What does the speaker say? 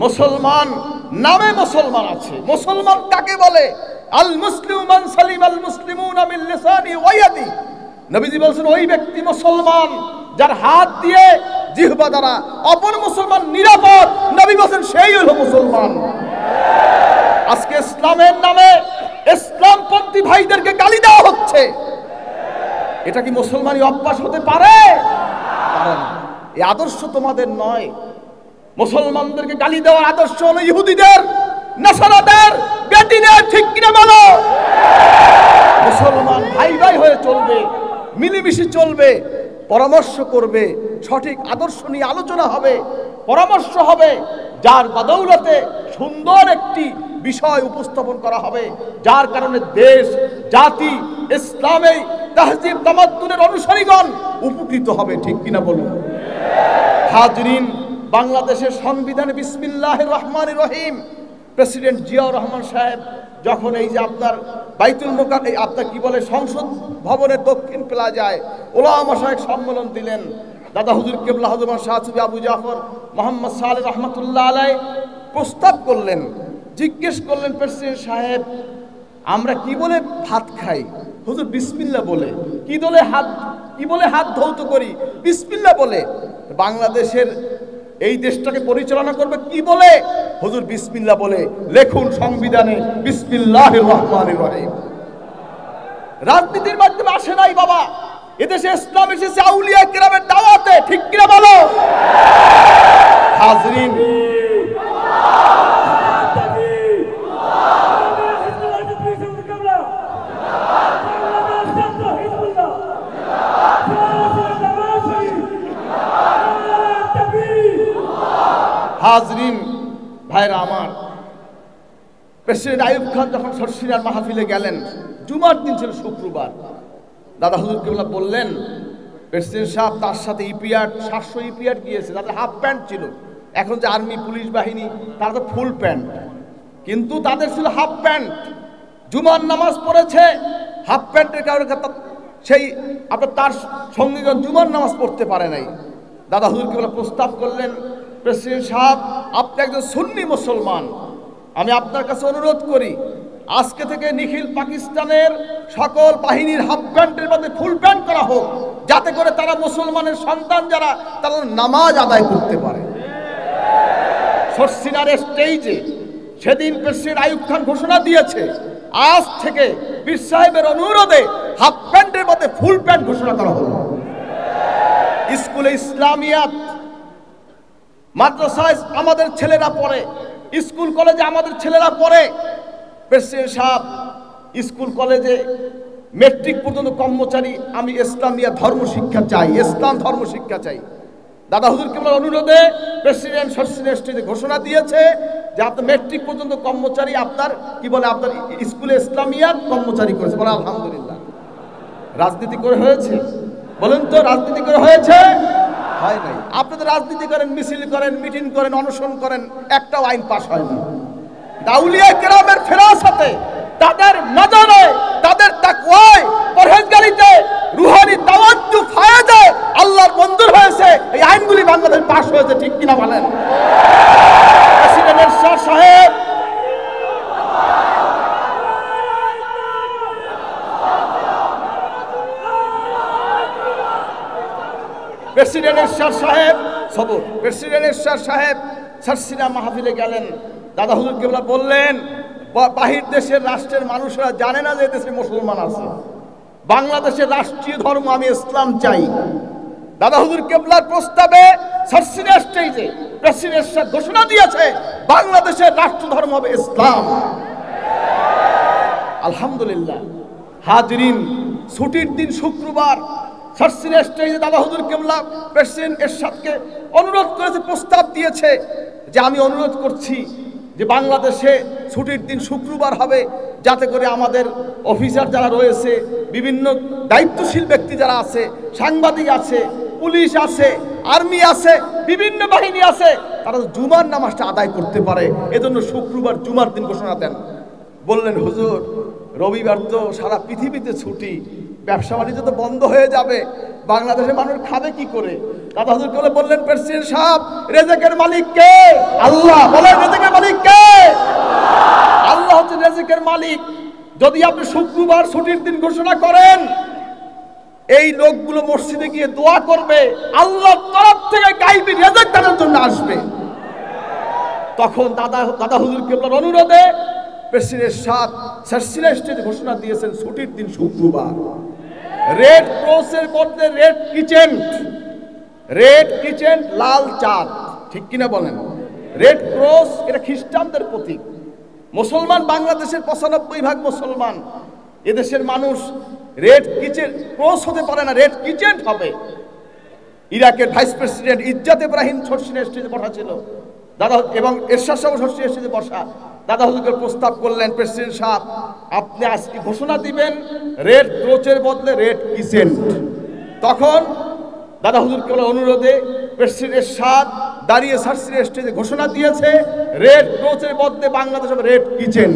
মুসলমান নামে মুসলমান আছে। মুসলমান কাকে বলে? আল মুসলিমু মান সালিমাল মুসলিমুনা মিন লিসানি ওয়া ইয়াদি। নবীজি বলেছেন ওই ব্যক্তি মুসলমান যার হাত দিয়ে জিহ্বা দ্বারা অপর মুসলমান নিরাপদ। নবী বলেছেন সেই হলো মুসলমান। আজকে ইসলামের নামে ইসলামপন্থী ভাইদেরকে গালি দেওয়া হচ্ছে। এটা কি মুসলমানি অভ্যাস হতে পারে? পারে না। এই আদর্শ তোমাদের নয়। মুসলমানদেরকে গালি দেওয়ার আদর্শ হলো ইহুদিদের, নাসারাদের, বেদিনের। ঠিক কিনা বলো? মুসলমান ভাই ভাই হয়ে চলবে, মিলেমিশে চলবে, পরামর্শ করবে, সঠিক আদর্শ নিয়ে আলোচনা হবে, পরামর্শ হবে, যার বদৌলতে সুন্দর একটি বিষয় উপস্থাপন করা হবে, যার কারণে দেশ, জাতি, ইসলামে তাহজিব তামাদ্দুনের অনুসারীগণ উপকৃত হবে। ঠিক কিনা বলুন? হাজরিন, বাংলাদেশের সংবিধানে বিসমিল্লাহির রহমানির রহিম প্রেসিডেন্ট জিয়াউর রহমান সাহেব যখন এই যে আপনার বাইতুল মুকাদ্দাস, আপনার কি বলে, সংসদ ভবনের দক্ষিণ প্লাজায় ওলামা শায়েখ সম্মেলন দিলেন, দাদা হুজুর কেবলা হযরত শাহ সুফি আবু জাফর মোহাম্মদ সালেহ রহমাতুল্লাহ আলাইহি প্রস্তাব করলেন, জিজ্ঞেস করলেন, প্রেসিডেন্ট সাহেব আমরা কি বলে ভাত খাই? হুজুর বিসমিল্লাহ বলে। কি বলে হাত ধৌত করি? বিসমিল্লাহ বলে। বাংলাদেশের এই দেশটাকে পরিচালনা করবে কি বলে? হুজুর বিসমিল্লাহ বলে। লেখুন সংবিধানে বিসমিল্লাহির রহমানির রহিম। রাজনীতির মাধ্যমে আসে নাই বাবা, এদেশে ইসলাম এসেছে আউলিয়া কিরামের দাওয়াতে। ঠিক কিনা বলো? হাজরিন, হাজরিন ভাইরা আমার, প্রেসিডেন্ট আইয়ুব খান যখন সরসিনার মাহফিলে গেলেন, জুমার দিন ছিল শুক্রবার, দাদা হুজুর কেবলা বললেন, প্রেসিডেন্ট সাহেব তার সাথে ইপিআর 700 ইপিআর গিয়েছে, তাদের হাফ প্যান্ট ছিল। এখন যে আর্মি পুলিশ বাহিনী তারা তো ফুল প্যান্ট, কিন্তু তাদের ছিল হাফ প্যান্ট। জুমার নামাজ পড়েছে হাফ প্যান্টের কারণে সেই আপনার তার সঙ্গীগণ জুমার নামাজ পড়তে পারে নাই। দাদা হুজুর কেবলা প্রস্তাব করলেন, প্রেসিডেন্ট সাহেব আপনি একজন সুন্নি মুসলমান, আমি আপনার কাছে অনুরোধ করি আজকে থেকে নিখিল পাকিস্তানের সকল বাহিনীর হাফ প্যান্টের মধ্যে ফুল প্যান্ট করা হোক, যাতে করে তারা মুসলমানের সন্তান যারা তারা নামাজ আদায় করতে পারে। সরসিনার স্টেজে সেদিন প্রেসিডেন্ট আইয়ুব খান ঘোষণা দিয়েছে, আজ থেকে পীর সাহেবের অনুরোধে হাফ প্যান্টের মধ্যে ফুল প্যান্ট ঘোষণা করা হলো। স্কুলে ইসলামিয়াত, মাদ্রাসায় আমাদের ছেলেরা পড়ে, স্কুল কলেজে আমাদের ছেলেরা পড়ে। প্রেসিডেন্ট সাহেব স্কুল কলেজে মেট্রিক পর্যন্ত কর্মচারী, আমি ইসলামিয়া ধর্ম শিক্ষা চাই, ইসলাম ধর্ম শিক্ষা চাই। দাদা হুজুর কেবলার অনুরোধে প্রেসিডেন্ট সরসিনার স্টেজে ঘোষণা দিয়েছে যে আপনার মেট্রিক পর্যন্ত কর্মচারী আপনার কি বলে আপনার স্কুলে ইসলামিয়াত কর্মচারী করেছে। বলে আলহামদুলিল্লাহ। রাজনীতি করে হয়েছে? বলেন তো, রাজনীতি করে হয়েছে? হয় নাই। আপনাদের রাজনীতি করেন, মিছিল করেন, মিটিং করেন, অনশন করেন, একটাও আইন পাস হয় না। আউলিয়া কেরামের ফেরাসতে, তাদের নজরে, তাদের তাকওয়ায়, পরহেজগারিতে, রুহানি তাওয়াজ্জুহ ফায়েজে আল্লাহর মঞ্জুর হয়েছে এই আইনগুলি বাংলাদেশ পাস হয়েছে। ঠিক কিনা বলেন? প্রেসিডেন্ট এরশাদ সাহেব, প্রেসিডেন্ট এরশাদ সাহেব সবর, প্রেসিডেন্ট এরশাদ সাহেব সরসিনা মাহফিলে গেলেন। দাদা হুজুর কেবলা বললেন, বাহির দেশের রাষ্ট্রের মানুষরা জানে না যে দেশে মুসলমান আছে, বাংলাদেশের রাষ্ট্রীয় ধর্ম আমি ইসলাম চাই। দাদা হুজুর কেবলার প্রস্তাবে সরসিনা স্টেজে প্রেসিডেন্ট এরশাদ ঘোষণা দিয়েছে বাংলাদেশের রাষ্ট্র ধর্ম হবে ইসলাম। আলহামদুলিল্লাহ। হাজরিন, ছুটির দিন শুক্রবার, সরসিনা স্টেজে দাদা হুজুর কেবলা প্রেসিডেন্ট এরশাদকে অনুরোধ করেছে, প্রস্তাব দিয়েছে যে আমি অনুরোধ করছি যে বাংলাদেশে ছুটির দিন শুক্রবার হবে, যাতে করে আমাদের অফিসার যারা রয়েছে, বিভিন্ন দায়িত্বশীল ব্যক্তি যারা আছে, সাংবাদিক আছে, পুলিশ আছে, আর্মি আছে, বিভিন্ন বাহিনী আছে, তারা জুমার নামাজটা আদায় করতে পারে। এজন্য শুক্রবার জুমার দিন ঘোষণা দেন। বললেন হুজুর রবিবার তো সারা পৃথিবীতে ছুটি, ব্যবসা বাণিজ্য তো বন্ধ হয়ে যাবে, বাংলাদেশের মানুষ খাবে কি করে? দাদা হুজুর বললেন, প্রেসিডেন্ট সাহেব, রেজেকের মালিক কে? আল্লাহ। বলেন, রেজেকের মালিক কে? আল্লাহ হচ্ছে রেজেকের মালিক। যদি আপনি শুক্রবার ছুটির দিন ঘোষণা করেন, এই লোকগুলো মসজিদে গিয়ে দোয়া করবে, আল্লাহর তরফ থেকে গায়বী রেজেক তাদের জন্য আসবে। তখন দাদা হুজুর কেবলার অনুরোধে প্রেসিডেন্ট সাহেব সার্সিলাইজ ঘোষণা দিয়েছেন ছুটির দিন শুক্রবার। রেড ক্রসের মধ্যে রেড কিচেন লাল চাঁদ, ঠিক কিনা বলেন? রেড ক্রস এটা খ্রিস্টানদের প্রতীক। মুসলমান বাংলাদেশের 95% মুসলমান। এদেশের মানুষ রেড কিচেন ক্রস হতে পারে না, রেড কিচেন হবে। ইরাকের ভাইস প্রেসিডেন্ট ইজ্জাত ইব্রাহিম সরসিনের স্টেজে বসা ছিল দাদা, এবং এরশাদ সাহেব সরসিনের স্টেজে বসা। দাদা হুজুরকে প্রস্তাব করলেন, প্রেসিডেন্ট সাহেব, আপনি আজকে ঘোষণা দিবেন রেড ক্রসের বদলে রেড কিচেন। তখন দাদা হুজুরকে অনুরোধে প্রেসিডেন্ট সাহেব দাঁড়িয়ে সার্সিনের স্টেজে ঘোষণা দিয়েছে রেড ক্রসের বদলে বাংলাদেশ হবে রেড কিচেন।